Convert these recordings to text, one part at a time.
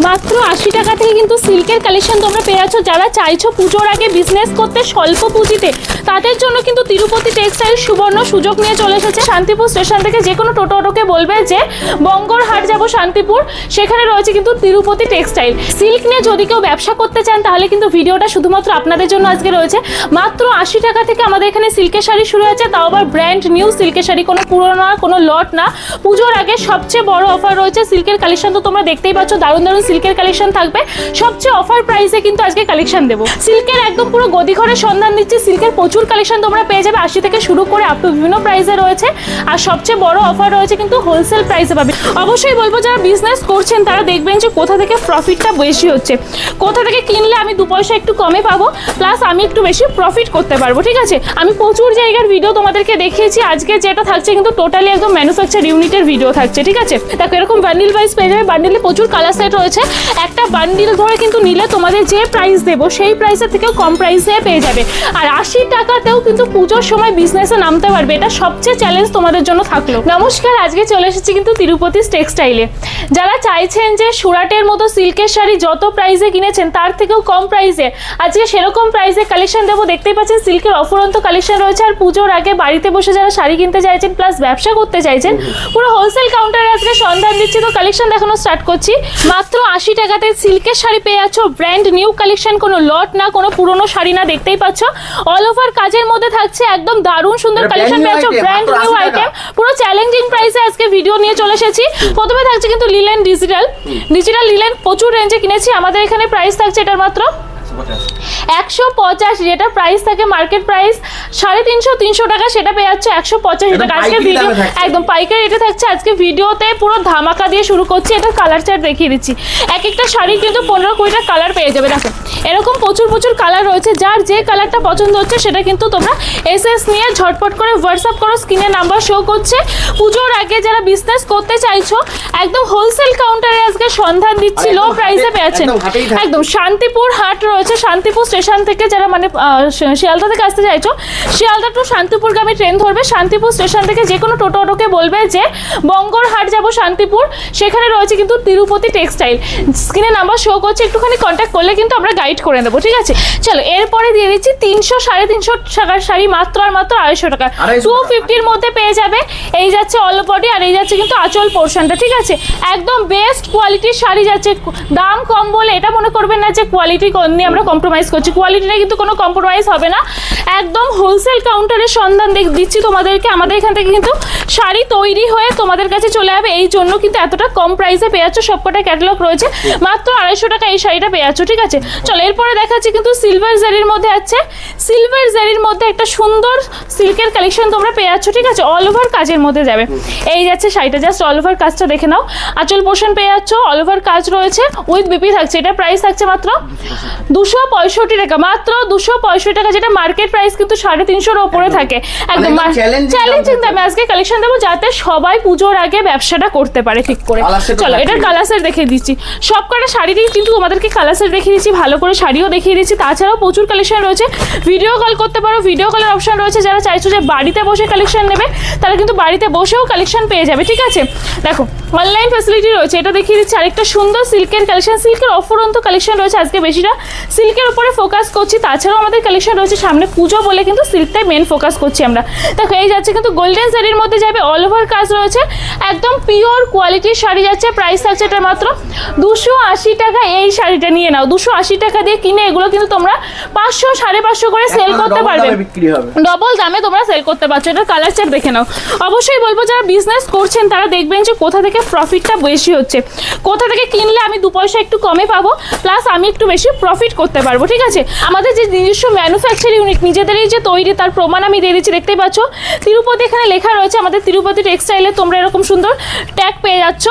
মাত্র 80 টাকা থেকে কিন্তু সিল্কের কালেকশন তোমরা পেয়ে যাচ্ছ। যারা চাইছো পুজোর আগে বিজনেস করতে স্বল্প পুঁজিতে, তাদের জন্য কিন্তু তিরুপতি টেক্সটাইল সুবর্ণ সুযোগ নিয়ে চলে এসেছে। শান্তিপুর স্টেশন থেকে যে কোনো টোটোকে বলবে যে বঙ্গর হাট যাবো শান্তিপুর, সেখানে রয়েছে কিন্তু তিরুপতি টেক্সটাইল। সিল্ক নিয়ে যদি কেউ ব্যবসা করতে চান তাহলে কিন্তু ভিডিওটা শুধুমাত্র আপনাদের জন্য আজকে রয়েছে। মাত্র 80 টাকা থেকে আমাদের এখানে সিল্কের শাড়ি শুরু হয়েছে, তাও আবার ব্র্যান্ড নিউ সিল্কের শাড়ি, কোনো পুরোনো না, কোনো লট না। পুজোর আগে সবচেয়ে বড় অফার রয়েছে। সিল্কের কালেকশন তো তোমরা দেখতেই পাচ্ছ, দারুণ দারুণ সিল্কের কালেকশন থাকবে। সবচেয়ে অফার প্রাইসে কিন্তু আজকে কালেকশন দেবো। সিল্কের একদম পুরো গদি ঘরের সন্ধান দিচ্ছি। সিল্কের প্রচুর কালেকশন তোমরা পেয়ে যাবে, 80 থেকে শুরু করে আপ টু বিভিন্ন প্রাইসে রয়েছে। আর সবচেয়ে বড় অফার রয়েছে কিন্তু হোলসেল প্রাইসে পাবে। অবশ্যই বলবো যারা বিজনেস করছেন তারা দেখবেন যে কোথা থেকে প্রফিটটা বেশি হচ্ছে, কোথা থেকে কিনলে আমি 2 পয়সা একটু কমে পাবো, প্লাস আমি একটু বেশি প্রফিট করতে পারবো। ঠিক আছে, আমি প্রচুর জায়গার ভিডিও তোমাদেরকে দেখিয়েছি। আজকে যেটা থাকছে কিন্তু টোটালি একদম ম্যানুফ্যাকচার ইউনিটের ভিডিও থাকছে। ঠিক আছে, দেখো এরকম বান্ডিল ওয়াইজ পেয়ে যাবে। বান্ডিলে প্রচুর কালার সেট রয়েছে। একটা বান্ডিল ধরে কিন্তু নিলে তোমাদের যে প্রাইস দেবো সেই প্রাইসের থেকেও কম প্রাইসে পেয়ে যাবে। আর 80 টাকাতেও কিন্তু পুজোর সময় বিজনেসে নামতে পারবে। এটা সবচেয়ে চ্যালেঞ্জ তোমাদের জন্য থাকলো। নমস্কার, আজকে চলে এসেছি কিন্তু তিরুপতি টেক্সটাইলে। যারা চাইছেন যে সুরাটের মতো সিল্কের শাড়ি যত প্রাইসে কিনেছেন তার থেকেও কম প্রাইসে আজকে সেরকম প্রাইসে কালেকশন দেবো। দেখতেই পাচ্ছেন সিল্কের অফুরন্ত কালেকশন রয়েছে। আর পুজোর আগে বাড়িতে বসে যারা শাড়ি কিনতে চাইছেন প্লাস ব্যবসা করতে চাইছেন, পুরো হোলসেল কাউন্টারে আজকে সন্ধান দিচ্ছি। তো কালেকশন দেখানো স্টার্ট করছি। মাত্র 80 টাকাতে সিল্কের শাড়ি পেয়ে যাচ্ছ, ব্র্যান্ড নিউ কালেকশন, কোনো লট না, কোনো পুরনো শাড়ি না। দেখতেই পাচ্ছ অল ওভার কাজের মধ্যে থাকছে, একদম দারুণ সুন্দর কালেকশন পেয়ে যাচ্ছ, ব্র্যান্ড নিউ আইটেম, পুরো চ্যালেঞ্জিং প্রাইসে আজকে ভিডিও নিয়ে চলে এসেছি। প্রথমে থাকছে কিন্তু লিলেন ডিজিটাল লিলেন, প্রচুর রেঞ্জে কিনেছি। আমাদের এখানে প্রাইস থাকছে এটার মাত্র 150, যেটা প্রাইস থাকে মার্কেট প্রাইস 350 টাকা, সেটা পেয়ে যাচ্ছে 185 টাকা। আজকে ভিডিও একদম পাইকারি রেটে থাকছে। আজকে ভিডিওতে পুরো ধামাকা দিয়ে শুরু করছি। এটা কালার চার্ট দেখিয়ে দিচ্ছি। এক একটা শাড়ি কিন্তু 15-20টা কালার পেয়ে যাবে। দেখো এরকম প্রচুর কালার রয়েছে। যার যে কালারটা পছন্দ হচ্ছে সেটা কিন্তু তোমরা এসএস নিয়ে ঝটপট করে হোয়াটসঅ্যাপ করো, স্ক্রিনে নাম্বার শো করছে। পুজোর আগে যারা বিজনেস করতে চাইছো একদম হোলসেল কাউন্টারে আজকে সন্ধান দিচ্ছি, লো প্রাইসে পেয়েছেন। একদম শান্তিপুর হাট রয়েছে। শান্তিপুর স্টেশন থেকে যারা মানে শিয়ালদা থেকে আসতে চাইছো, শিয়ালদা টু শান্তিপুরগামী ট্রেন ধরবে। শান্তিপুর স্টেশন থেকে যে কোনো টোটোকে বলবে যে বঙ্গর হাট যাবো শান্তিপুর, সেখানে রয়েছে কিন্তু তিরুপতি টেক্সটাইল। স্ক্রিনে নাম্বার শো করছে, একটুখানি কন্ট্যাক্ট করলে কিন্তু আমরা গাইড করে দেবো। ঠিক আছে, চলো এরপরে দিয়ে দিচ্ছি 300-350 টাকার শাড়ি মাত্র আর মাত্র 250 টাকা। 250-র মধ্যে পেয়ে যাবে। এই যাচ্ছে অল বডি আর এই যাচ্ছে কিন্তু আঁচল পোর্শনটা। ঠিক আছে, একদম বেস্ট কোয়ালিটির শাড়ি যাচ্ছে। দাম কম বলে এটা মনে করবেন না যে কোয়ালিটি নিয়ে আমরা কম্প্রোমাইজ করছি। কোয়ালিটিটা কিন্তু কোনো কম্প্রোমাইজ হবে না। একদম হোলসেল কাউন্টারের সন্ধান দিচ্ছি তোমাদেরকে। আমাদের এখান থেকে কিন্তু শাড়ি তৈরি হয়ে তোমাদের কাছে চলে যাবে, এই জন্য কিন্তু এতটা কম প্রাইসে পেয়ে যাচ্ছ। সবকটা ক্যাটালগ রয়েছে, মাত্র 250 টাকা এই শাড়িটা পেয়ে যাচ্ছ। ঠিক আছে, চলো এরপরে দেখাচ্ছি কিন্তু সিলভার জারির মধ্যে আছে। সিলভার জারির মধ্যে একটা সুন্দর সিল্কের কালেকশন তোমরা পেয়ে যাচ্ছ। ঠিক আছে, অল ওভার কাজের মধ্যে যাবে। এই যাচ্ছে শাড়িটা, জাস্ট অল ওভার কাজটা দেখে নাও। আঁচল পোর্শন পেয়ে যাচ্ছ, অল ওভার কাজ রয়েছে, উইথ বিপি থাকছে। এটা প্রাইস থাকছে মাত্র 265 টাকা, মাত্র 265 টাকা, যেটা মার্কেট প্রাইস কিন্তু 350-এর উপরে থাকে। একদম চ্যালেঞ্জিং দামে আজকে কালেকশন দেবো, যাতে সবাই পুজোর আগে ব্যবসাটা করতে পারে ঠিক করে। চলো এটার কালার সেট দেখিয়ে দিচ্ছি। সব কটা শাড়িরই কিন্তু তোমাদেরকে কালার সেট দেখিয়ে দিচ্ছি, ভালো করে শাড়িও দেখিয়ে দিচ্ছি। তাছাড়াও প্রচুর কালেকশন রয়েছে, ভিডিও কল করতে পারো, ভিডিও কলের অপশন রয়েছে। যারা চাইছো যে বাড়িতে বসে কালেকশন নেবে তারা কিন্তু বাড়িতে বসেও কালেকশন পেয়ে যাবে। ঠিক আছে, দেখো অনলাইন ফ্যাসিলিটি রয়েছে। এটা দেখিয়ে দিচ্ছি আরেকটা সুন্দর সিল্কের কালেকশন। সিল্কের অফুরন্ত কালেকশন রয়েছে। আজকে বেশিটা সিল্কের উপরে ফোকাস করছি। তাছাড়াও আমাদের কালেকশন রয়েছে, সামনে পুজো বলে কিন্তু সিল্কটাই মেন ফোকাস করছি আমরা। দেখো এই যাচ্ছে কিন্তু গোল্ডেন শাড়ির মধ্যে যাবে, অল ওভার কাজ রয়েছে, একদম পিওর কোয়ালিটির শাড়ি যাচ্ছে। প্রাইস থাকছে এটা মাত্র 280 টাকা। এই শাড়িটা নিয়ে নাও, 280 টাকা দিয়ে কিনে এগুলো কিন্তু তোমরা 500-550 করে সেল করতে পারবে। ডবল দামে তোমরা সেল করতে পারছো। এটা কালার চার্ট দেখে নাও। অবশ্যই বলবো যারা বিজনেস করছেন তারা দেখবেন যে কোথা থেকে প্রফিটটা বেশি হচ্ছে, কোথা থেকে কিনলে আমি 2 পয়সা একটু কমে পাবো, প্লাস আমি একটু বেশি প্রফিট করতে পারবো। ঠিক আছে, আমাদের যে নিজস্ব ম্যানুফ্যাকচার ইউনিট নিজেদেরই যে তৈরি, তার প্রমাণ আমি দিয়ে দিচ্ছি। দেখতেই পাচ্ছ তিরুপতি এখানে লেখা রয়েছে। আমাদের তিরুপতি টেক্সটাইলে তোমরা এরকম সুন্দর ট্যাগ পেয়ে যাচ্ছ।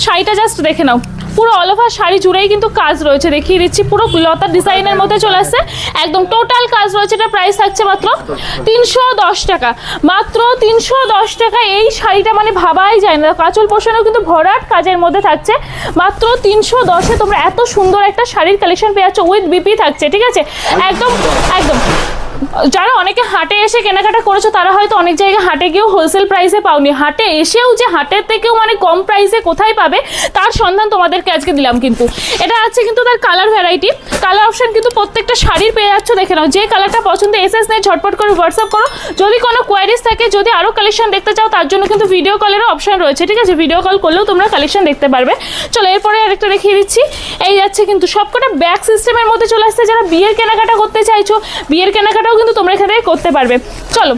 শাড়িটা জাস্ট দেখে নাও, পুরো অল ওভার শাড়ি জুড়েই কিন্তু কাজ রয়েছে। দেখিয়ে দিচ্ছি, পুরো লতা ডিজাইনের মধ্যে চলে আসছে, একদম টোটাল কাজ রয়েছে। এটা প্রাইস থাকছে মাত্র 310 টাকা, মাত্র 310 টাকা। এই শাড়িটা মানে ভাবাই যায় না। কাঁচল পোষণেও কিন্তু ভরাট কাজের মধ্যে থাকছে, মাত্র 310-এ তোমরা এত সুন্দর একটা শাড়ির কালেকশন পেয়ে যাচ্ছ, উইথ বিপি থাকছে। ঠিক আছে, একদম যারা অনেকে হাটে এসে কেনাকাটা করেছো তারা হয়তো অনেক জায়গায় হাটে গিয়েও হোলসেল প্রাইসে পাওনি, হাটে এসেও যে হাটের থেকেও মানে কম প্রাইসে কোথায় পাবে তার সন্ধান তোমাদেরকে আজকে দিলাম। কিন্তু এটা আছে কিন্তু তার কালার ভ্যারাইটি, কালার অপশন কিন্তু প্রত্যেকটা শাড়ির পেয়ে যাচ্ছ। দেখে নাও, যে কালারটা পছন্দ এসএস নেই ঝটপট করে হোয়াটসঅ্যাপ করো। যদি কোনো কোয়ারিজ থাকে, যদি আরও কালেকশন দেখতে চাও তার জন্য কিন্তু ভিডিও কলেরও অপশন রয়েছে, ঠিক আছে? ভিডিও কল করলেও তোমরা কালেকশন দেখতে পারবে। চলো এরপরে আরেকটা দেখিয়ে দিচ্ছি। এই যাচ্ছে কিন্তু সবকটা ব্যাগ সিস্টেমের মধ্যে চলে আসছে। যারা বিয়ের কেনাকাটা করতে চাইছো, বিয়ের কেনাকাটাও কিন্তু তোমরা এখান থেকে করতে পারবে। চলো,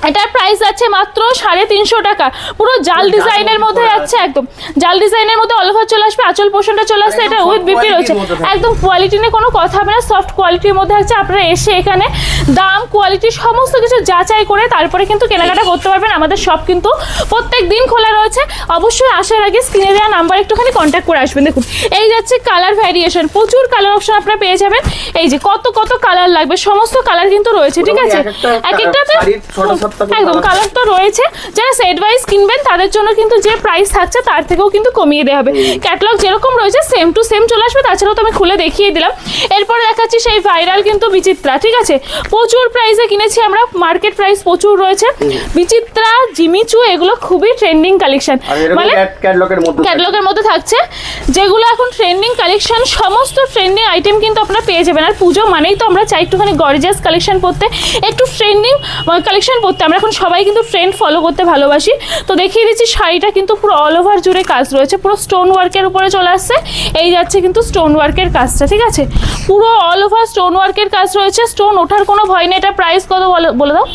এটার প্রাইস আছে মাত্র 350 টাকা। পুরো জাল ডিজাইনের মধ্যে যাচ্ছে, একদম জাল ডিজাইনের মধ্যে অল ওভার চলে আসবে, আঁচল পোর্শনটা চলে আসছে। এটা উইথ বিপি রয়েছে, একদম কোয়ালিটি নিয়ে কোনো কথা হবে না, সফট কোয়ালিটির মধ্যে আছে। আপনারা এসে এখানে দাম কোয়ালিটি সমস্ত কিছু যাচাই করে তারপরে কিন্তু কেনাকাটা করতে পারবেন। আমাদের শপ কিন্তু প্রত্যেক দিন খোলা রয়েছে। অবশ্যই আসার আগে স্ক্রিনে দেওয়া নাম্বার একটুখানি কন্ট্যাক্ট করে আসবেন। দেখুন, এই যাচ্ছে কালার ভ্যারিয়েশন, প্রচুর কালার অপশন আপনারা পেয়ে যাবেন। এই যে কত কত কালার লাগবে, সমস্ত কালার কিন্তু রয়েছে, ঠিক আছে? এক একটাতে একদম কালার তো রয়েছে। যারা সেট ওয়াইজ কিনবেন তাদের জন্য কিন্তু যে প্রাইস থাকছে তার থেকেও কিন্তু কমিয়ে দেওয়া হবে। ক্যাটালগ যেরকম রয়েছে সেম টু সেম চলে আসবে। তাছাড়াও তো আমি খুলে দেখিয়ে দিলাম। এরপরে দেখাচ্ছি সেই ভাইরাল কিন্তু বিচিত্রা, ঠিক আছে? প্রচুর প্রাইসে কিনেছি আমরা, মার্কেট প্রাইস প্রচুর রয়েছে। বিচিত্রা, জিমিচু এগুলো খুবই ট্রেন্ডিং কালেকশন, মানে ক্যাটালগের মধ্যে থাকছে যেগুলো এখন ট্রেন্ডিং কালেকশন। সমস্ত ট্রেন্ডিং আইটেম কিন্তু আপনারা পেয়ে যাবেন। আর পুজো মানেই তো আমরা চাই একটুখানি গর্জিয়াস কালেকশন পরতে, একটু ট্রেন্ডিং কালেকশন পরতে। আমরা এখন সবাই কিন্তু ট্রেন্ড ফলো করতে ভালোবাসি। তো দেখিয়ে দিচ্ছি, শাড়িটা কিন্তু পুরো অল ওভার জুড়ে কাজ রয়েছে, পুরো স্টোন ওয়ার্কের উপরে চলে আসছে। এই যাচ্ছে কিন্তু স্টোন ওয়ার্কের কাজটা, ঠিক আছে? পুরো অল ওভার স্টোন ওয়ার্কের কাজ রয়েছে, স্টোন ওঠার কোনো ভয় নেই। এটা প্রাইস কত বলে দাও?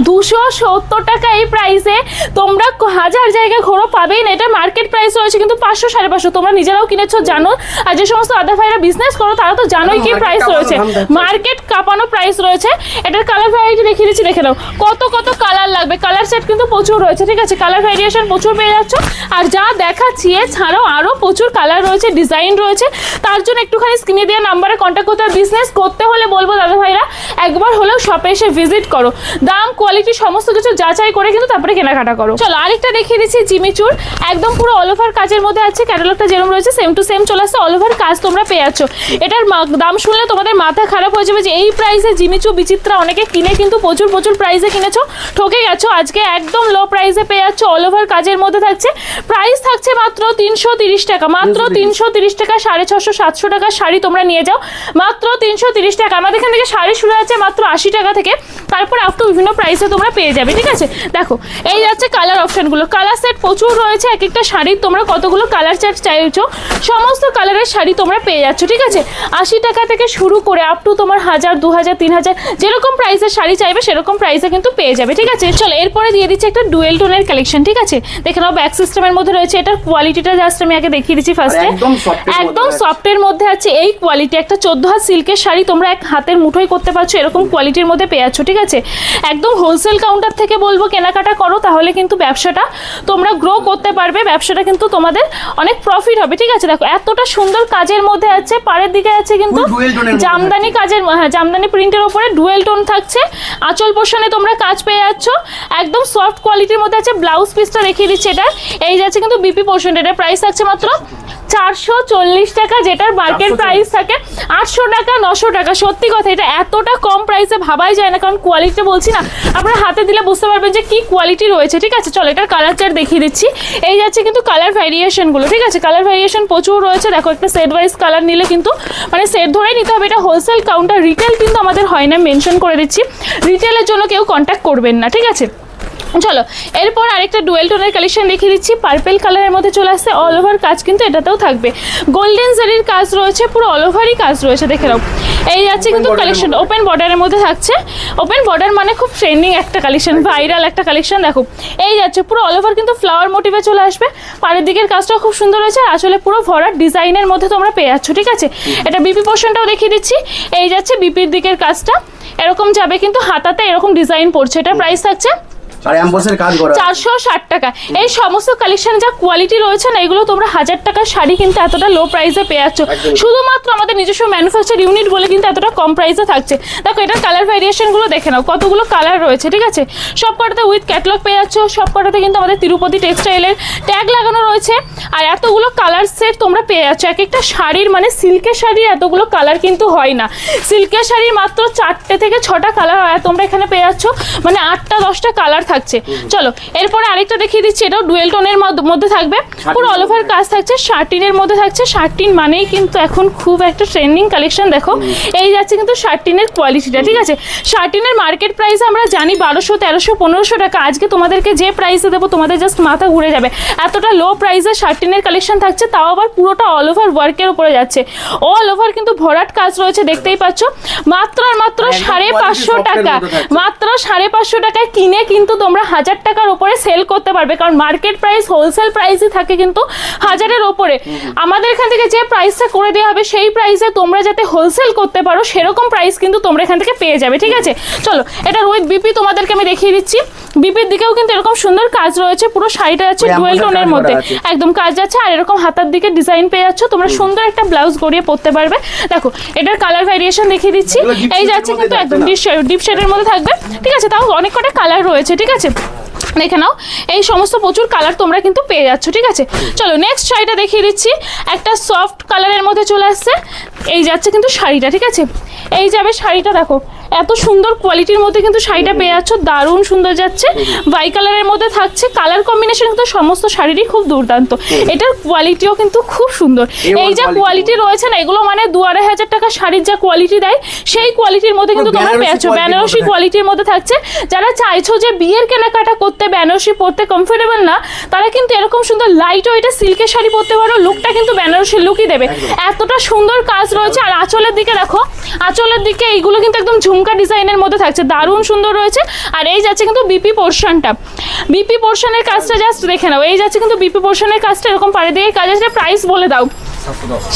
270 টাকা। এই প্রাইসে তোমরা হাজার জায়গায় ঘোরো পাবেই না। এটা মার্কেট প্রাইস রয়েছে কিন্তু 500 550। তোমরা নিজেরাও কিনেছো, জানো। আর যে সমস্ত আদা ভাইরা বিজনেস করো তারা তো জানোই কি প্রাইস রয়েছে, মার্কেট কাঁপানো প্রাইস রয়েছে। এটার কালার ভ্যারাইটি দেখিয়ে দিচ্ছি, দেখে নাও কত কত কালার লাগবে। কালার সেট কিন্তু প্রচুর রয়েছে, ঠিক আছে? কালার ভ্যারিয়েশন প্রচুর পেয়ে যাচ্ছ। আর যা দেখাচ্ছি এছাড়াও আরও প্রচুর কালার রয়েছে, ডিজাইন রয়েছে। তার জন্য একটুখানি স্ক্রিনে দেওয়া নাম্বারে কন্ট্যাক্ট করতে হবে। বিজনেস করতে হলে বলবো দাদা ভাইরা একবার হলেও শপে এসে ভিজিট করো, দাম কোয়ালিটি সমস্ত কিছু যাচাই করে কিন্তু তারপরে কেনাকাটা করো। চলো আরেকটা দেখিয়ে দিচ্ছি, জিমিচুর, একদম পুরো অল ওভার কাজের মধ্যে আছে। ক্যাটালগটা যেরকম রয়েছে সেম টু সেম চলে আসছে, অল ওভার কাজ তোমরা পেয়ে যাচ্ছ। এটার দাম শুনলে তোমাদের মাথা খারাপ হয়ে যাবে যে এই প্রাইসে জিমিচু বিচিত্রা অনেকে কিনে কিন্তু প্রচুর প্রচুর প্রাইসে কিনেছো, ঠকে গেছো। আজকে একদম লো প্রাইসে পেয়ে যাচ্ছ, অল ওভার কাজের মধ্যে থাকছে। প্রাইস থাকছে মাত্র 330 টাকা, মাত্র 330 টাকা। 650 700 টাকার শাড়ি তোমরা নিয়ে যাও মাত্র 330 টাকা। আমাদের এখান থেকে শাড়ি শুরু আছে মাত্র 80 টাকা থেকে, তারপর আপ টু বিভিন্ন প্রাইসে তোমরা পেয়ে যাবে, ঠিক আছে? দেখো, এই যাচ্ছে কালার অপশনগুলো, কালার সেট প্রচুর রয়েছে। এক একটা শাড়ির তোমরা কতগুলো কালার চার্ট চাইছো, সমস্ত কালারের শাড়ি তোমরা পেয়ে যাচ্ছ, ঠিক আছে? 80 টাকা থেকে শুরু করে আপ টু তোমার 1000 2000 3000 যেরকম প্রাইসের শাড়ি চাইবে সেরকম প্রাইসে কিন্তু পেয়ে যাবে, ঠিক আছে? চলো এরপরে দিয়ে দিচ্ছি একটা ডুয়েল টোনের কালেকশন, ঠিক আছে? দেখে নাও, ব্যাক সিস্টেমের মধ্যে রয়েছে। এটার কোয়ালিটিটা জাস্ট আমি আগে দেখিয়ে দিচ্ছি ফার্স্টে। একদম সফটের মধ্যে আছে এই কোয়ালিটি। একটা 14 হাত সিল্কের শাড়ি তোমরা এক হাতের মুঠোই করতে পারছো, এরকম কোয়ালিটির মধ্যে পেয়ে যাচ্ছ, ঠিক আছে? একদম হোলসেল কাউন্টার থেকে বলবো কেনাকাটা করো, তাহলে কিন্তু ব্যবসাটা তোমরা গ্রো করতে পারবে, ব্যবসাটা কিন্তু তোমাদের অনেক প্রফিট হবে, ঠিক আছে? দেখো এতটা সুন্দর কাজের মধ্যে আছে, পাড়ের দিকে আছে কিন্তু জামদানি কাজের, হ্যাঁ জামদানি প্রিন্টের উপরে ডুয়েল টোন থাকছে। আঁচল পোর্শনে তোমরা কাজ পেয়ে যাচ্ছ, একদম সফট কোয়ালিটির মধ্যে আছে। ব্লাউজ পিসটা দেখিয়ে দিচ্ছি, এটা এই যাচ্ছে কিন্তু বিপি পোর্শন। এটার প্রাইস থাকছে মাত্র 440 টাকা, যেটার মার্কেট প্রাইস থাকে 800 টাকা 900 টাকা। সত্যি কথা, এটা এতটা কম প্রাইসে ভাবাই যায় না, কারণ কোয়ালিটি বলছি না, আপনারা হাতে দিলে বুঝতে পারবেন যে কি কোয়ালিটি রয়েছে, ঠিক আছে? চলো এটার কালার চার্ট দেখিয়ে দিচ্ছি। এই যাচ্ছে কিন্তু কালার ভ্যারিয়েশনগুলো, ঠিক আছে? কালার ভ্যারিয়েশন প্রচুর রয়েছে। দেখো, একটা সেট ওয়াইজ কালার নিলে কিন্তু মানে সেট ধরেই নিতে হবে। এটা হোলসেল কাউন্টার, রিটেল কিন্তু আমাদের হয় না, মেনশন করে দিচ্ছি। রিটেলের জন্য কেউ কন্ট্যাক্ট করবেন না, ঠিক আছে? চলো এরপর আরেকটা ডুয়েল টোনের কালেকশন দেখিয়ে দিচ্ছি। পার্পেল কালারের মধ্যে চলে আসছে, অল ওভার কাজ কিন্তু এটাতেও থাকবে। গোল্ডেন জারির কাজ রয়েছে, পুরো অল ওভারই কাজ রয়েছে, দেখে নাও। এই যাচ্ছে কিন্তু কালেকশন, ওপেন বর্ডারের মধ্যে থাকছে। ওপেন বর্ডার মানে খুব ট্রেন্ডিং একটা কালেকশন, ভাইরাল একটা কালেকশন। দেখো এই যাচ্ছে পুরো অল ওভার কিন্তু ফ্লাওয়ার মোটিভে চলে আসবে। পাড়ের দিকের কাজটাও খুব সুন্দর হয়েছে, আর আসলে পুরো ভরাট ডিজাইনের মধ্যে তোমরা পেয়ে যাচ্ছ, ঠিক আছে? এটা বিপি পোর্শনটাও দেখিয়ে দিচ্ছি। এই যাচ্ছে বিপির দিকের কাজটা, এরকম যাবে কিন্তু হাতাতে এরকম ডিজাইন পড়ছে। এটা প্রাইস থাকছে আর এমবসের কাজ করা 460 টাকা। এই সমস্ত কালেকশন যা কোয়ালিটি রয়েছে না, এগুলো তোমরা 1000 টাকার শাড়ি কিন্তু এতটা লো প্রাইসে পেয়ে যাচ্ছ। শুধুমাত্র আমাদের নিজস্ব ম্যানুফ্যাকচার ইউনিট বলে কিন্তু এতটা কম প্রাইসে থাকছে। দেখো এটার কালার ভ্যারিয়েশনগুলো দেখে নাও, কতগুলো কালার রয়েছে, ঠিক আছে। সব কটাতে উইথ ক্যাটলগ পেয়ে যাচ্ছ, সব কটাতে কিন্তু আমাদের তিরুপতি টেক্সটাইলের ট্যাগ লাগানো রয়েছে। আর এতগুলো কালার সেট তোমরা পেয়ে যাচ্ছ। এক একটা শাড়ির মানে সিল্কের শাড়ির এতগুলো কালার কিন্তু হয় না। সিল্কের শাড়ির মাত্র 4টে থেকে 6টা কালার হয়, তোমরা এখানে পেয়ে যাচ্ছ মানে 8টা 10টা কালার থাকছে। চলো এরপরে আরেকটা দেখিয়ে দিচ্ছি, এটাও ডুয়েল টোনের মধ্যে থাকবে, পুরো অল ওভার কাজ থাকছে, শার্টিনের মধ্যে থাকছে। শার্টিন মানেই কিন্তু এখন খুব একটা ট্রেন্ডিং কালেকশন। দেখো এই যাচ্ছে কিন্তু শার্টিনের কোয়ালিটিটা, ঠিক আছে। শার্টিনের মার্কেট প্রাইস আমরা জানি 1200, 1300, 1500 টাকা। আজকে তোমাদেরকে যে প্রাইসে দেবো তোমাদের জাস্ট মাথা ঘুরে যাবে, এতটা লো প্রাইসে শার্টিনের কালেকশন থাকছে, তাও আবার পুরোটা অল ওভার ওয়ার্কের উপরে যাচ্ছে। অল ওভার কিন্তু ভরাট কাজ রয়েছে, দেখতেই পাচ্ছ। মাত্র আর মাত্র 550 টাকা, মাত্র 550 টাকায় কিনে কিন্তু তোমরা 1000 টাকার উপরে সেল করতে পারবে, কারণ মার্কেট প্রাইস হোলসেল প্রাইসই থাকে কিন্তু 1000-এর ওপরে। আমাদের এখান থেকে যে প্রাইসটা করে দেওয়া হবে সেই প্রাইসে তোমরা যাতে হোলসেল করতে পারো সেরকম প্রাইস কিন্তু তোমরা এখান থেকে পেয়ে যাবে, ঠিক আছে। চলো এটা উইথ বিপি তোমাদেরকে আমি দেখিয়ে দিচ্ছি। বিপির দিকেও কিন্তু এরকম সুন্দর কাজ রয়েছে, পুরো শাড়িটা যাচ্ছে ডুয়েল টোনের মধ্যে, একদম কাজ যাচ্ছে। আর এরকম হাতার দিকে ডিজাইন পেয়ে যাচ্ছ, তোমরা সুন্দর একটা ব্লাউজ গড়িয়ে পরতে পারবে। দেখো এটার কালার ভ্যারিয়েশন দেখিয়ে দিচ্ছি, এই যাচ্ছে কিন্তু একদম ডিপ শেডের মধ্যে থাকবে, ঠিক আছে। তাও অনেক কটা কালার রয়েছে, ঠিক আছে। দেখে নাও এই সমস্ত প্রচুর কালার তোমরা কিন্তু পেয়ে যাচ্ছ, ঠিক আছে। চলো নেক্সট শাড়িটা দেখিয়ে দিচ্ছি, একটা সফট কালারের মধ্যে চলে আসছে। এই যাচ্ছে কিন্তু শাড়িটা, ঠিক আছে। এই যাবে শাড়িটা, দেখো এত সুন্দর কোয়ালিটির মধ্যে কিন্তু শাড়িটা পেয়ে যাচ্ছ, দারুণ সুন্দর যাচ্ছে। বাই কালারের মধ্যে থাকছে, কালার কম্বিনেশন কিন্তু সমস্ত শাড়িরই খুব দুর্দান্ত। এটার কোয়ালিটিও কিন্তু খুব সুন্দর। এই যা কোয়ালিটি রয়েছে না, এগুলো মানে 2-2500 টাকা শাড়ির যা কোয়ালিটি দেয় সেই কোয়ালিটির মধ্যে কিন্তু তোমরা পেয়ে যাচ্ছ। বেনারসি কোয়ালিটির মধ্যে থাকছে। যারা চাইছো যে বিয়ের কেনাকাটা করতে বেনারসি পরতে কমফোর্টেবল না, তারা কিন্তু এরকম সুন্দর লাইট ওয়েটের সিল্কের শাড়ি পরতে পারো, লুকটা কিন্তু বেনারসি লুকই দেবে। এতটা সুন্দর কাজ রয়েছে। আর আঁচলের দিকে দেখো, আঁচলের দিকে এইগুলো কিন্তু একদম ঝুমকা ডিজাইনের মধ্যে থাকছে, দারুণ সুন্দর রয়েছে। আর এই যাচ্ছে কিন্তু বিপি পোর্শনটা, বিপি পোর্শনের কাজটা জাস্ট দেখে নাও। এই যাচ্ছে কিন্তু বিপি পোর্শনের কাজটা, এরকম পাড়ে দিয়ে কাজ আছে। প্রাইস বলে দাও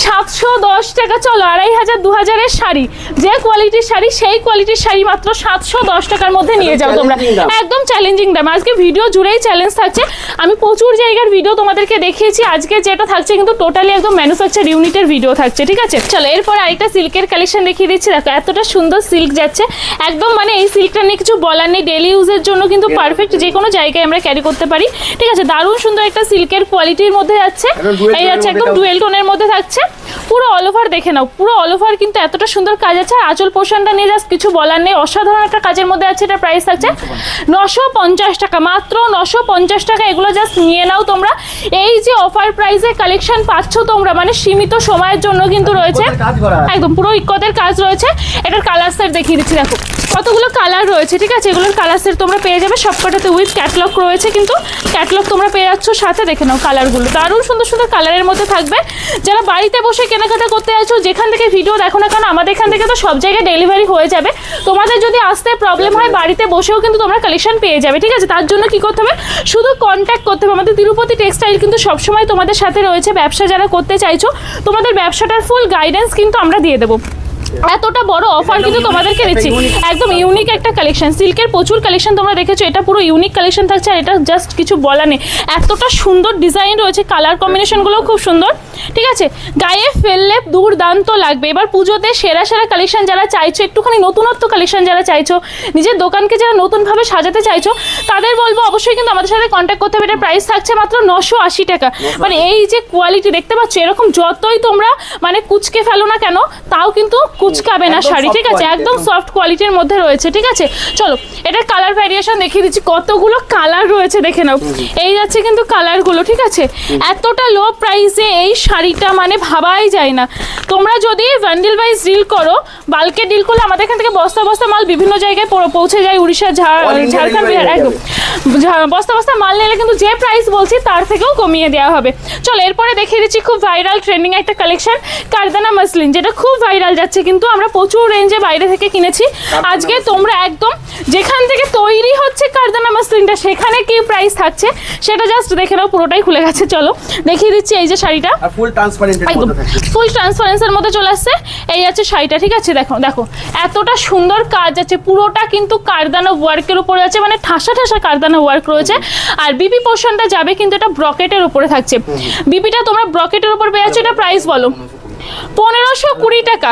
710 টাকা। চলো 2500, 2000-এর শাড়ি, যে কোয়ালিটির শাড়ি সেই কোয়ালিটির শাড়ি মাত্র 710 টাকার মধ্যে নিয়ে যাও তোমরা, একদম চ্যালেঞ্জিং দাম। আজকে ভিডিও জুড়েই চ্যালেঞ্জ থাকছে। আমি প্রচুর জায়গার ভিডিও তোমাদেরকে দেখিয়েছি, আজকে যেটা থাকছে কিন্তু টোটালি একদম ম্যানুফ্যাকচার ইউনিটের ভিডিও থাকছে, ঠিক আছে। চলো এরপর আরেকটা সিল্কের কালেকশন দেখিয়ে দিচ্ছি। দেখো এতটা সুন্দর সিল্ক যাচ্ছে, একদম মানে এই সিল্কটা নিয়ে কিছু বলার নেই, ডেলি ইউজের জন্য কিন্তু পারফেক্ট, যে কোনো জায়গায় আমরা ক্যারি করতে পারি, ঠিক আছে। দারুণ সুন্দর একটা সিল্কের কোয়ালিটির মধ্যে যাচ্ছে। এই যাচ্ছে একদম ডুয়েল টোনের মধ্যে থাকছে, পুরো অল ওভার দেখে নাও, পুরো অল ওভার কিন্তু এতটা সুন্দর কাজ আছে। আর আঁচল পোর্শনটা নিয়ে জাস্ট কিছু বলার নেই, অসাধারণ একটা কাজের মধ্যে আছে। এটা প্রাইস থাকছে 950 টাকা, মাত্র 950 টাকা। এগুলো জাস্ট নিয়ে নাও তোমরা। এই যে অফার প্রাইসে কালেকশন পাচ্ছ তোমরা, মানে সীমিত সময়ের জন্য কিন্তু রয়েছে, একদম পুরো ইকোদের কাজ রয়েছে। এটার কালার সেট দেখিয়ে দিচ্ছি, দেখো কতগুলো কালার রয়েছে, ঠিক আছে। এগুলোর কালার সেট তোমরা পেয়ে যাবে, সবকটাতে উইথ ক্যাটলগ রয়েছে, কিন্তু ক্যাটলগ তোমরা পেয়ে যাচ্ছ সাথে। দেখে নাও কালারগুলো, দারুণ সুন্দর সুন্দর কালারের মধ্যে থাকবে। যারা বাড়িতে বসে কেনাকাটা করতে যাচ্ছ, যেখান থেকে ভিডিও দেখো না কেন, আমাদের এখান থেকে তো সব জায়গায় ডেলিভারি হয়ে যাবে। তোমাদের যদি আসতে প্রবলেম হয়, বাড়িতে বসেও কিন্তু তোমরা কালেকশন পেয়ে যাবে, ঠিক আছে। তার জন্য কি করতে হবে, শুধু কন্ট্যাক্ট করতে হবে। আমাদের তিরুপতি টেক্সটাইল কিন্তু সবসময় তোমাদের সাথে রয়েছে। ব্যবসা যারা করতে চাইছো, তোমাদের ব্যবসাটার ফুল গাইডেন্স কিন্তু আমরা দিয়ে দেবো। এতটা বড় অফার কিন্তু তোমাদেরকে দিচ্ছি, একদম ইউনিক একটা কালেকশন। সিল্কের প্রচুর কালেকশন তোমরা দেখেছো, এটা পুরো ইউনিক কালেকশন থাকছে। আর এটা জাস্ট কিছু বলা নেই, এতটা সুন্দর ডিজাইন রয়েছে, কালার কম্বিনেশনগুলোও খুব সুন্দর, ঠিক আছে। গায়ে ফেললে দুর্দান্ত লাগবে। এবার পুজোতে সেরা সেরা কালেকশন যারা চাইছো, একটুখানি নতুনত্ব কালেকশন যারা চাইছো, নিজের দোকানকে যারা নতুনভাবে সাজাতে চাইছো, তাদের বলবো অবশ্যই কিন্তু আমাদের সাথে কন্ট্যাক্ট করতে হবে। এটার প্রাইস থাকছে মাত্র 980 টাকা। মানে এই যে কোয়ালিটি দেখতে পাচ্ছ, এরকম যতই তোমরা মানে কুচকে ফেলো না কেন, তাও কিন্তু কুচকাবে না শাড়ি, ঠিক আছে। একদম সফট কোয়ালিটির মধ্যে রয়েছে, ঠিক আছে। চলো এটার কালার ভ্যারিয়েশন দেখিয়ে দিচ্ছি, কতগুলো কালার রয়েছে দেখে নাও। এই যাচ্ছে কিন্তু কালারগুলো, ঠিক আছে। এতটা লো প্রাইসে এই শাড়িটা মানে ভাবাই যায় না। তোমরা যদি বান্ডিল ওয়াইজ ডিল করো, বাল্কে ডিল করলে আমাদের এখান থেকে বস্তা বস্তা মাল বিভিন্ন জায়গায় পৌঁছে যায়, উড়িষ্যা, ঝাড়খণ্ড, বিহার, একদম বস্তা বস্তা মাল নিলে কিন্তু যে প্রাইস বলছি তার থেকেও কমিয়ে দেওয়া হবে। চলো এরপরে দেখিয়ে দিচ্ছি খুব ভাইরাল ট্রেন্ডিং একটা কালেকশন, কারদানা মাসলিন, যেটা খুব ভাইরাল যাচ্ছে, কিন্তু আমরা প্রচুর রেঞ্জে বাইরে থেকে কিনেছি। আজকে তোমরা একদম যেখান থেকে তৈরি হচ্ছে কারদানা মাসলিনটা, সেখানে কি প্রাইস থাকছে সেটা জাস্ট দেখে নাও, পুরোটাই খুলে গেছে। চলো দেখিয়ে দিচ্ছি। এই যে শাড়িটা ফুল ট্রান্সপারেন্ট, একদম ফুল ট্রান্সপারেন্সি সিকোয়েন্সের মধ্যে চলে আসছে। এই আছে শাড়িটা, ঠিক আছে। দেখো দেখো এতটা সুন্দর কাজ আছে, পুরোটা কিন্তু কারদানা ওয়ার্কের উপরে আছে, মানে ঠাসা ঠাসা কারদানা ওয়ার্ক রয়েছে। আর বিপি পোর্শনটা যাবে কিন্তু এটা ব্রকেটের উপরে থাকছে। বিপিটা তোমরা ব্রকেটের উপর পেয়ে যাচ্ছ। এটা প্রাইস বলো 1520 টাকা।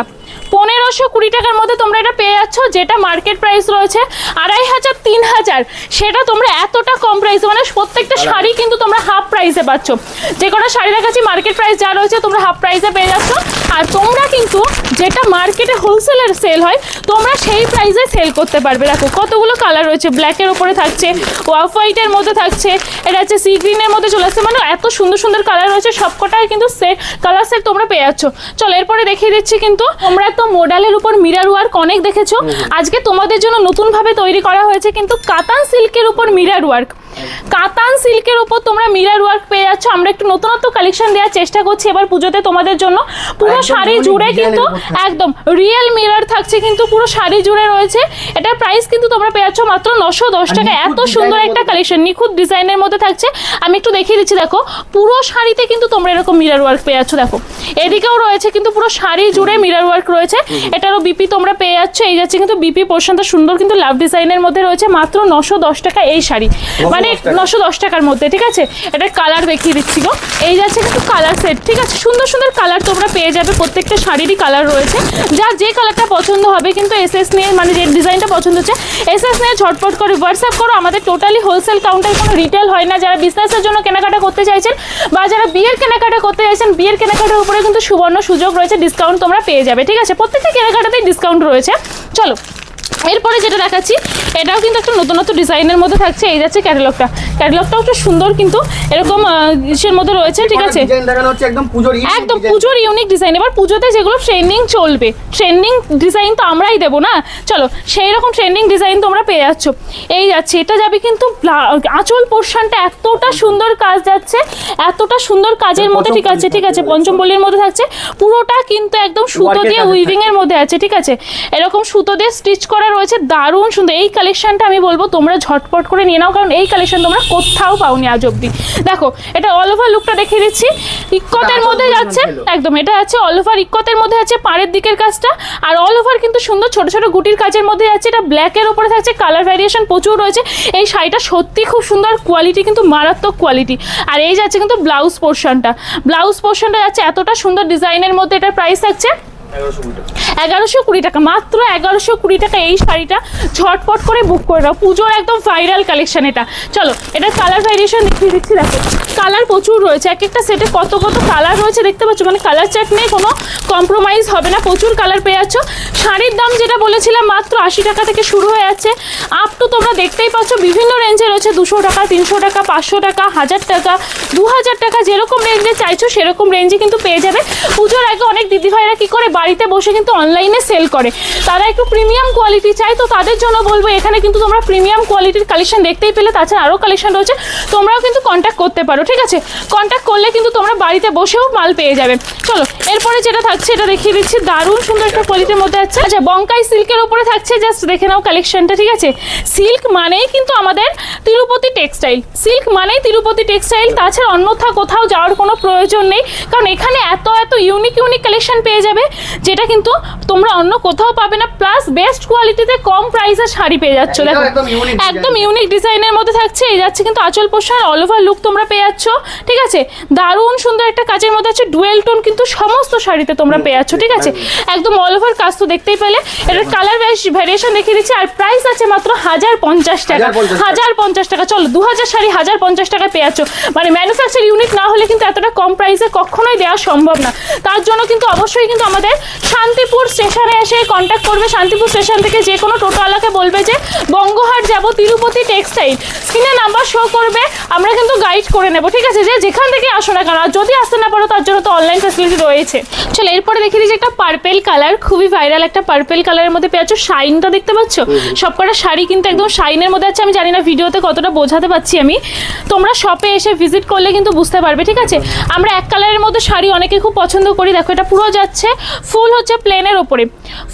1520 টাকার মধ্যে তোমরা এটা পেয়ে যাচ্ছ, যেটা মার্কেট প্রাইস রয়েছে 2500 3000, সেটা তোমরা এতটা কম প্রাইসে, মানে প্রত্যেকটা শাড়ি কিন্তু তোমরা হাফ প্রাইসে পাচ্ছ। যে কটা শাড়ি দেখাচ্ছি মার্কেট প্রাইস যা রয়েছে তোমরা হাফ প্রাইসে পেয়ে যাচ্ছ। আর তোমরা কিন্তু যেটা মার্কেটে হোলসেলের সেল হয় তোমরা সেই প্রাইসে সেল করতে পারবে। দেখো কতগুলো কালার রয়েছে, ব্ল্যাকের উপরে থাকছে, অফ হোয়াইটের মধ্যে থাকছে, এটা হচ্ছে সি গ্রিনের মধ্যে চলে আসছে, মানে এত সুন্দর সুন্দর কালার রয়েছে। সবকটাই কিন্তু কালার সেট তোমরা পেয়ে যাচ্ছ। চলো এরপরে দেখিয়ে দিচ্ছি, কিন্তু তোমরা তো মডেলের উপর মিরর ওয়ার্ক অনেক দেখেছো, আজকে তোমাদের জন্য নতুনভাবে তৈরি করা হয়েছে কিন্তু কাতান সিল্কের উপর মিরর ওয়ার্ক। কাতান সিল্কের উপর তোমরা মিরর ওয়ার্ক পেয়ে যাচ্ছ। আমরা একটু নতুনত্ব কালেকশন দেওয়ার চেষ্টা করছি এবার পুজোতে তোমাদের জন্য। পুরো শাড়ি জুড়ে কিন্তু একদম রিয়েল মিরর থাকছে, কিন্তু পুরো শাড়ি জুড়ে রয়েছে। এটার প্রাইস কিন্তু তোমরা পেয়ে যাচ্ছ মাত্র 910 টাকা। এত সুন্দর একটা কালেকশন নিখুঁত ডিজাইনের মধ্যে থাকছে। আমি একটু দেখিয়ে দিচ্ছি, দেখো পুরো শাড়িতে কিন্তু তোমরা এরকম মিরর ওয়ার্ক পেয়ে যাচ্ছ। দেখো এদিকেও রয়েছে কিন্তু পুরো শাড়ি জুড়ে মিরর ওয়ার্ক রয়েছে। এটারও বিপি তোমরা পেয়ে যাচ্ছ। এই যাচ্ছে কিন্তু বিপি পোর্শনটা সুন্দর কিন্তু লাভ ডিজাইনের মধ্যে রয়েছে, মাত্র 910 টাকা এই শাড়ি, মানে 910 টাকার মধ্যে, ঠিক আছে। এটার কালার দেখিয়ে দিচ্ছি গো। এই যাচ্ছে কিন্তু কালার সেট, ঠিক আছে। সুন্দর সুন্দর কালার তোমরা পেয়ে যাবে, প্রত্যেকটা শাড়িরই কালার রয়েছে। যার যে কালারটা পছন্দ হবে কিন্তু এসএস নিয়ে, মানে যে ডিজাইনটা পছন্দ হচ্ছে এসএস নিয়ে ঝটপট করে হোয়াটসঅ্যাপ করো। আমাদের টোটালি হোলসেল কাউন্টার, কোনো রিটেল হয় না। যারা বিজনেসের জন্য কেনাকাটা করতে চাইছেন বা যারা বিয়ের কেনাকাটা করতে চাইছেন, বিয়ের কেনাকাটার উপরে কিন্তু সুবর্ণ সুযোগ রয়েছে, ডিসকাউন্ট তোমরা পেয়ে যাবে, ঠিক আছে। প্রত্যেকটা কেনাকাটাতেই ডিসকাউন্ট রয়েছে। চলো এরপরে যেটা দেখাচ্ছি এটাও কিন্তু একটা নতুনত্ব ডিজাইনের মধ্যে থাকছে। এই যাচ্ছে ক্যাটালগটাও একটু সুন্দর কিন্তু এরকম ইসের মধ্যে রয়েছে, ঠিক আছে। একদম পুজোর ইউনিক ডিজাইন। এবার পুজোতে যেগুলো ট্রেন্ডিং চলবে, ট্রেন্ডিং ডিজাইন তো আমরাই দেবো না, চলো সেই রকম ট্রেন্ডিং ডিজাইন তোমরা পেয়ে যাচ্ছ। এই যাচ্ছে এটা যাবে কিন্তু আঁচল পোর্শনটা এতটা সুন্দর কাজ যাচ্ছে, এতটা সুন্দর কাজের মধ্যে, ঠিক আছে, ঠিক আছে। পঞ্চমপল্লীর মধ্যে থাকছে, পুরোটা কিন্তু একদম সুতো দিয়ে উইভিং এর মধ্যে আছে, ঠিক আছে। এরকম সুতো দিয়ে স্টিচ করা রয়েছে, দারুণ সুন্দর। এই কালেকশনটা আমি বলবো তোমরা ঝটপট করে নিয়ে নাও, কারণ এই কালেকশন তোমরা কোথাও পাওনি আজ অব্দি। দেখো এটা অল ওভার লুকটা দেখিয়ে দিচ্ছি, ইক্কতের মধ্যে যাচ্ছে একদম। এটা আছে অল ওভার ইক্কতের মধ্যে আছে, পাড়ের দিকের কাজটা, আর অল ওভার কিন্তু সুন্দর ছোট ছোট গুটির কাজের মধ্যে যাচ্ছে। এটা ব্ল্যাকের উপরে থাকছে, কালার ভ্যারিয়েশন প্রচুর রয়েছে। এই শাড়িটা সত্যি খুব সুন্দর, কোয়ালিটি কিন্তু মারাত্মক কোয়ালিটি। আর এই যাচ্ছে কিন্তু ব্লাউজ পোর্শনটা যাচ্ছে এতটা সুন্দর ডিজাইনের মধ্যে। এটার প্রাইস থাকছে 1120 টাকা, মাত্র 1120 টাকা এই শাড়িটা। ঝটপট করে বুক করে দাও, পুজোর একদম ভাইরাল কালেকশন এটা। চলো এটা কালার ভ্যারিয়েশন দেখিয়ে দিচ্ছি। দেখো কালার প্রচুর রয়েছে, এক একটা সেটে কত কত কালার রয়েছে দেখতে পাচ্ছ, মানে কালার চার্ট নিয়ে কোনো কম্প্রোমাইজ হবে না, প্রচুর কালার পেয়ে যাচ্ছ। শাড়ির দাম যেটা বলেছিলাম মাত্র 80 টাকা থেকে শুরু হয়ে যাচ্ছে, আপ টু তোমরা দেখতেই পাচ্ছ বিভিন্ন রেঞ্জে রয়েছে। 200 টাকা, 300 টাকা, 500 টাকা, 1000 টাকা, 2000 টাকা, যেরকম রেঞ্জে চাইছো সেরকম রেঞ্জে কিন্তু পেয়ে যাবে। পুজোর আগে অনেক দিদিভাইরা কি করে বাড়িতে বসে কিন্তু অনলাইনে সেল করে, তারা একটু প্রিমিয়াম কোয়ালিটি চাই, তো তাদের জন্য বলবো এখানে কিন্তু তোমরা প্রিমিয়াম কোয়ালিটির কালেকশন দেখতেই পেলে। তাছাড়া আরও কালেকশন রয়েছে, তোমরাও কিন্তু কন্ট্যাক্ট করতে পারো, ঠিক আছে। কন্ট্যাক্ট করলে কিন্তু তোমরা বাড়িতে বসেও মাল পেয়ে যাবে। চলো এরপরে যেটা থাকছে এটা দেখিয়ে দিচ্ছি, দারুণ সুন্দর একটা কোয়ালিটির মধ্যে আছে। আচ্ছা বঙ্কাই সিল্কের উপরে থাকছে, জাস্ট দেখে নাও কালেকশনটা, ঠিক আছে। সিল্ক মানেই কিন্তু আমাদের তিরুপতি টেক্সটাইল, সিল্ক মানেই তিরুপতি টেক্সটাইল। তাছাড়া অন্যথা কোথাও যাওয়ার কোনো প্রয়োজন নেই, কারণ এখানে এত ইউনিক কালেকশন পেয়ে যাবে যেটা কিন্তু তোমরা অন্য কোথাও পাবে না। প্লাস বেস্ট কোয়ালিটিতে কম প্রাইসে শাড়ি পেয়ে যাচ্ছ। দেখো একদম ইউনিক ডিজাইনের মধ্যে থাকছে। এই যাচ্ছে কিন্তু আঁচল পোর্শন, অল ওভার লুক তোমরা পেয়ে যাচ্ছ, ঠিক আছে। দারুণ সুন্দর একটা কাজের মধ্যে আছে, ডুয়েল টোন কিন্তু সমস্ত শাড়িতে তোমরা পেয়ে যাচ্ছ, ঠিক আছে। একদম অল ওভার কাজ তো দেখতেই পেলে। এটার কালার ভ্যারিয়েশন দেখিয়ে দিচ্ছি। আর প্রাইস আছে মাত্র 1050 টাকা, 1050 টাকা। চলো 2000 শাড়ি 1050 টাকায় পেয়ে যাচ্ছ, মানে ম্যানুফ্যাকচার ইউনিট না হলে কিন্তু এতটা কম প্রাইসে কখনোই দেওয়া সম্ভব না। তার জন্য কিন্তু অবশ্যই কিন্তু আমাদের শান্তিপুর স্টেশনে এসে কন্ট্যাক্ট করবে। শান্তিপুর স্টেশন থেকে যে কোনো টোটোওয়ালাকে বলবে যে বঙ্গহাট যাব তিরুপতি টেক্সটাইল, স্ক্রিনে নাম্বার শো করবে, আমরা কিন্তু গাইড করে নেব, ঠিক আছে। যে যেখান থেকে আসো না কেন, আর যদি আসতে না পারো তার জন্য তো অনলাইন ফ্যাসিলিটি রয়েছে। চলো এরপরে দেখিয়ে দিচ্ছি একটা পার্পেল কালার, খুবই ভাইরাল একটা পার্পেল কালারের মধ্যে পেয়ে যাচ্ছ। শাইনটা দেখতে পাচ্ছ, সবকটা শাড়ি কিন্তু একদম শাইনের মধ্যে আছে। আমি জানি না ভিডিওতে কতটা বোঝাতে পারছি আমি, তোমরা শপে এসে ভিজিট করলে কিন্তু বুঝতে পারবে, ঠিক আছে। আমরা এক কালারের মধ্যে শাড়ি অনেকে খুব পছন্দ করি। দেখো এটা পুরো যাচ্ছে ফুল হচ্ছে প্লেনের ওপরে,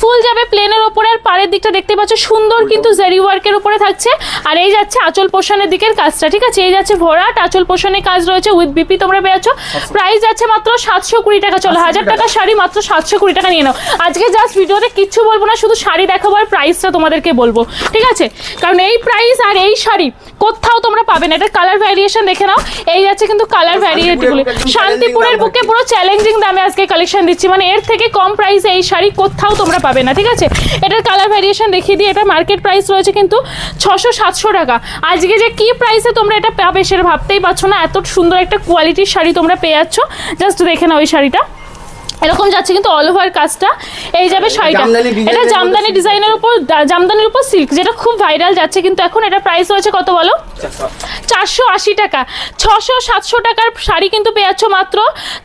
ফুল যাবে প্লেনের ওপরে। আর পাড়ের দিকটা দেখতে পাচ্ছ সুন্দর কিন্তু জারি ওয়ার্কের উপরে থাকছে। আর এই যাচ্ছে আঁচল পোষণের দিকের কাজটা, ঠিক আছে। এই যাচ্ছে ভরাট আঁচল পোষণের কাজ রয়েছে উইথ বিপি তোমরা পেয়েছো। প্রাইস যাচ্ছে মাত্র 720 টাকা। চলো 1000 টাকা শাড়ি মাত্র 720 টাকা নিয়ে নাও। আজকে জাস্ট ভিডিওতে কিচ্ছু বলবো না, শুধু শাড়ি দেখাবো আর প্রাইসটা তোমাদেরকে বলবো, ঠিক আছে। কারণ এই প্রাইস আর এই শাড়ি কোথাও তোমরা পাবে না। এটা কালার ভ্যারিয়েশন দেখে নাও। এই যাচ্ছে কিন্তু কালার ভ্যারিয়েটিগুলো শান্তিপুরের বুকে পুরো চ্যালেঞ্জিং দামে আজকে কালেকশন দিচ্ছি, মানে এর থেকে কম প্রাইসে এই শাড়ি কোথাও তোমরা পাবে না, ঠিক আছে। এটার কালার ভ্যারিয়েশন দেখিয়ে দিই। এটা মার্কেট প্রাইস রয়েছে কিন্তু 600-700 টাকা। আজকে যে কি প্রাইসে তোমরা এটা পাবে সেটা ভাবতেই পারছো না। এত সুন্দর একটা কোয়ালিটির শাড়ি তোমরা পেয়ে যাচ্ছ। জাস্ট দেখে নাও এই শাড়িটা এরকম যাচ্ছে কিন্তু অল ওভার কাজটা। এই যাবে শাড়িটা, এটা জামদানি ডিজাইনের উপর, জামদানির উপর সিল্ক, যেটা খুব ভাইরাল যাচ্ছে কিন্তু এখন। এটা প্রাইস রয়েছে কত বলো? 480 টাকা। 600-700 টাকার শাড়ি কিন্তু পেয়ে যাচ্ছ মাত্র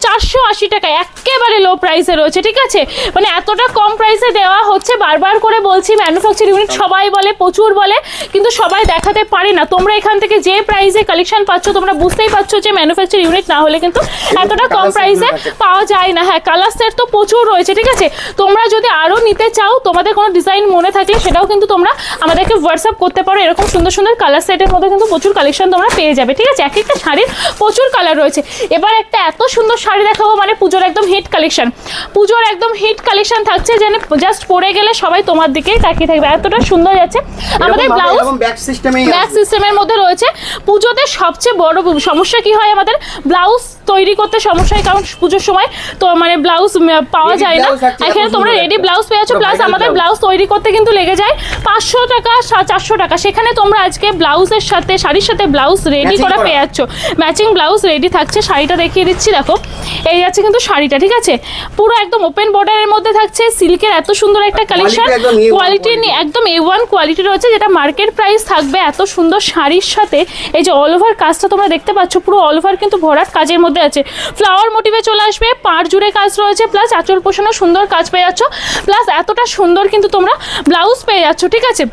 480 টাকায়। একেবারে লো প্রাইসে রয়েছে, ঠিক আছে। মানে এতটা কম প্রাইসে দেওয়া হচ্ছে, বারবার করে বলছি ম্যানুফ্যাকচার ইউনিট সবাই বলে, প্রচুর বলে, কিন্তু সবাই দেখাতে পারে না। তোমরা এখান থেকে যে প্রাইসে কালেকশন পাচ্ছ তোমরা বুঝতেই পারছো যে ম্যানুফ্যাকচার ইউনিট না হলে কিন্তু এতটা কম প্রাইসে পাওয়া যায় না। হ্যাঁ, কালার সেট তো প্রচুর রয়েছে, ঠিক আছে। তোমরা যদি আরও নিতে চাও, তোমাদের কোনো ডিজাইন মনে থাকলে সেটাও কিন্তু তোমরা আমাদেরকে হোয়াটসঅ্যাপ করতে পারো। এরকম সুন্দর সুন্দর কালার সেটের মধ্যে কিন্তু প্রচুর কালেকশন তোমরা পেয়ে যাবে, ঠিক আছে। এক একটা শাড়ির প্রচুর কালার রয়েছে। এবার একটা এত সুন্দর শাড়ি দেখাবো, মানে পুজোর একদম হিট কালেকশন, পুজোর একদম হিট কালেকশন থাকছে, যেন জাস্ট পরে গেলে সবাই তোমার দিকেই তাকিয়ে থাকবে, এতটা সুন্দর যাচ্ছে। আমাদের ব্লাউজ ব্যাক সিস্টেমের মধ্যে রয়েছে। পুজোতে সবচেয়ে বড় সমস্যা কি হয়, আমাদের ব্লাউজ তৈরি করতে সমস্যা হয়, কারণ পুজোর সময় তো মানে ব্লাউজ পাওয়া যায় না। এখানে তোমরা রেডি ব্লাউজ পেয়েছো, প্লাস আমাদের ব্লাউজ তৈরি করতে কিন্তু লেগে যায় 500 টাকা 400 টাকা। সেখানে তোমরা আজকে ব্লাউজের সাথে, শাড়ির সাথে ব্লাউজ রেডি করে পেয়ে যাচ্ছ। ম্যাচিং ব্লাউজ রেডি থাকছে। শাড়িটা দেখিয়ে দিচ্ছি, দেখো এই যাচ্ছে কিন্তু শাড়িটা, ঠিক আছে। পুরো একদম ওপেন বর্ডারের মধ্যে থাকছে, সিল্কের এত সুন্দর একটা কালেকশন, কোয়ালিটি একদম A1 কোয়ালিটি রয়েছে, যেটা মার্কেট প্রাইস থাকবে এত সুন্দর শাড়ির সাথে। এই যে অল ওভার কাজটা তোমরা দেখতে পাচ্ছ, পুরো অল ওভার কিন্তু ভরাট কাজের মধ্যে আছে। ফ্লাওয়ার মোটিভে চলে আসবে, পাড় জুড়ে কাজ রয়েছে, প্লাস আঁচল পোষণও সুন্দর কাজ পেয়ে যাচ্ছ, প্লাস এতটা সুন্দর কিন্তু তোমরা ব্লাউজ পেয়ে যাচ্ছ, ঠিক আছে।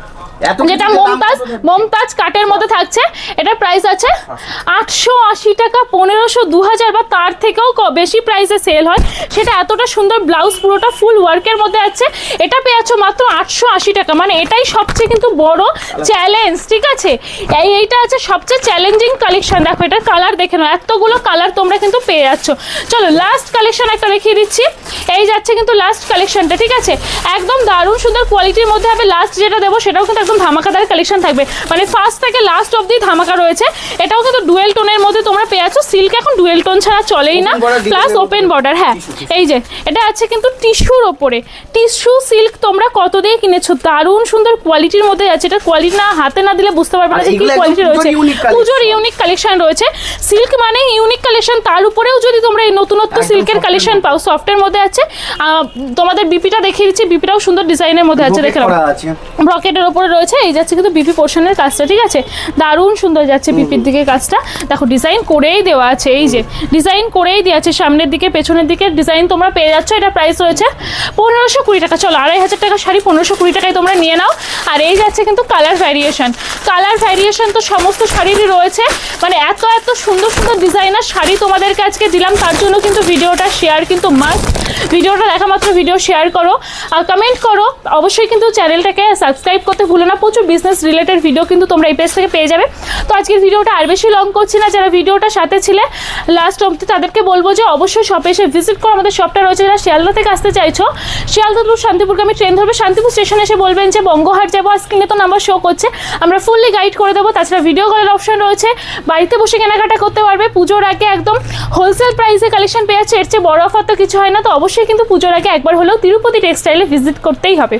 যেটা মমতাজ কাটের মধ্যে থাকছে। এটা প্রাইস আছে 880 টাকা, 1500, 2000 বা তার থেকেও বেশি প্রাইসে সেল হয়। সেটা এতটা সুন্দর ব্লাউজ পুরোটা ফুল ওয়ার্কের মধ্যে আছে। এটা পেয়ে যাচ্ছ মাত্র 880 টাকা। মানে এটাই সবচেয়ে কিন্তু বড় চ্যালেঞ্জ, ঠিক আছে। এইটা আছে সবচেয়ে চ্যালেঞ্জিং কালেকশন। দেখো এটা কালার দেখে নাও, এতগুলো কালার তোমরা কিন্তু পেয়ে যাচ্ছ। চলো লাস্ট কালেকশন একটা দেখিয়ে দিচ্ছি। এই যাচ্ছে কিন্তু লাস্ট কালেকশনটা, ঠিক আছে। একদম দারুণ সুন্দর কোয়ালিটির মধ্যে হবে। লাস্ট যেটা দেবো সেটাও কিন্তু একদম ধামাকাদার কালেকশন থাকবে, মানে ফার্স্ট থেকে লাস্ট অবধি ধামাকা রয়েছে। এটাও কিন্তু ডুয়েল টোনের মধ্যে তোমরা পেয়ে যাচ্ছ। সিল্ক এখন ডুয়েল টোন ছাড়া চলেই না, প্লাস ওপেন বর্ডার। হ্যাঁ, এই যে এটা আছে কিন্তু টিস্যুর ওপরে, টিস্যু সিল্ক তোমরা কত দিয়ে কিনেছো, দারুণ সুন্দর কোয়ালিটির মধ্যে আছে। এটা কোয়ালিটি না হাতে না দিলে বুঝতে পারবে না যে কি কোয়ালিটি রয়েছে। পুজোর ইউনিক কালেকশন রয়েছে। সিল্ক মানে ইউনিক কালেকশন, তার উপরেও যদি তোমরা এই নতুনত্ব সিল্কের কালেকশন পাও, সফটের মধ্যে আছে। তোমাদের বিপিটা দেখিয়ে দিচ্ছি, বিপিটাও সুন্দর ডিজাইনের মধ্যে আছে, দেখে নাও ব্রকেটের উপরে রয়েছে। এই যাচ্ছে কিন্তু বিপি পোর্শনের কাজটা, ঠিক আছে। দারুণ সুন্দর যাচ্ছে বিপির দিকে কাজটা, দেখো ডিজাইন করেই দেওয়া আছে। এই যে ডিজাইন করেই দেওয়া আছে, সামনের দিকে পেছনের দিকে ডিজাইন তোমরা পেয়ে যাচ্ছ। এটা প্রাইস রয়েছে 1520 টাকা। চলো 2500 টাকা শাড়ি 1520 টাকায় তোমরা নিয়ে নাও। আর এই যাচ্ছে কিন্তু কালার ভ্যারিয়েশন, কালার ভ্যারিয়েশন তো সমস্ত শাড়িরই রয়েছে। মানে এত এত সুন্দর সুন্দর ডিজাইনার শাড়ি তোমাদেরকে আজকে দিলাম, তার জন্য কিন্তু ভিডিওটা শেয়ার কিন্তু মাস্ট। ভিডিওটা দেখা মাত্র ভিডিও শেয়ার করো, কমেন্ট করো, অবশ্যই কিন্তু চ্যানেলটাকে সাবস্ক্রাইব করতে ভুলো না। প্রচুর বিজনেস রিলেটেড ভিডিও কিন্তু তোমরা এই পেজ থেকে পেয়ে যাবে। তো আজকের ভিডিওটা আর বেশি লং করছি না, যারা ভিডিওটা সাথে ছিলে লাস্ট অবধি তাদেরকে বলবো যে অবশ্যই শপে এসে ভিজিট করো। আমাদের শপটা রয়েছে, যারা শিয়ালদা থেকে আসতে চাইছো, শিয়ালদা টু শান্তিপুরগামী ট্রেন ধরবে, শান্তিপুর স্টেশনে এসে বলবেন যে বঙ্গহাট যাবো, স্ক্রিনে তো নাম্বার শো করছে, আমরা ফুললি গাইড করে দেবো। তাছাড়া ভিডিও কলের অপশন রয়েছে, বাড়িতে বসে কেনাকাটা করতে পারবে। পুজোর আগে একদম হোলসেল প্রাইসে কালেকশন পেয়ে যাচ্ছে, এর চেয়ে বড় অফার তো কিছু হয় না। তো অবশ্যই কিন্তু পুজোর আগে একবার হলেও তিরুপতি টেক্সটাইলে ভিজিট করতেই হবে।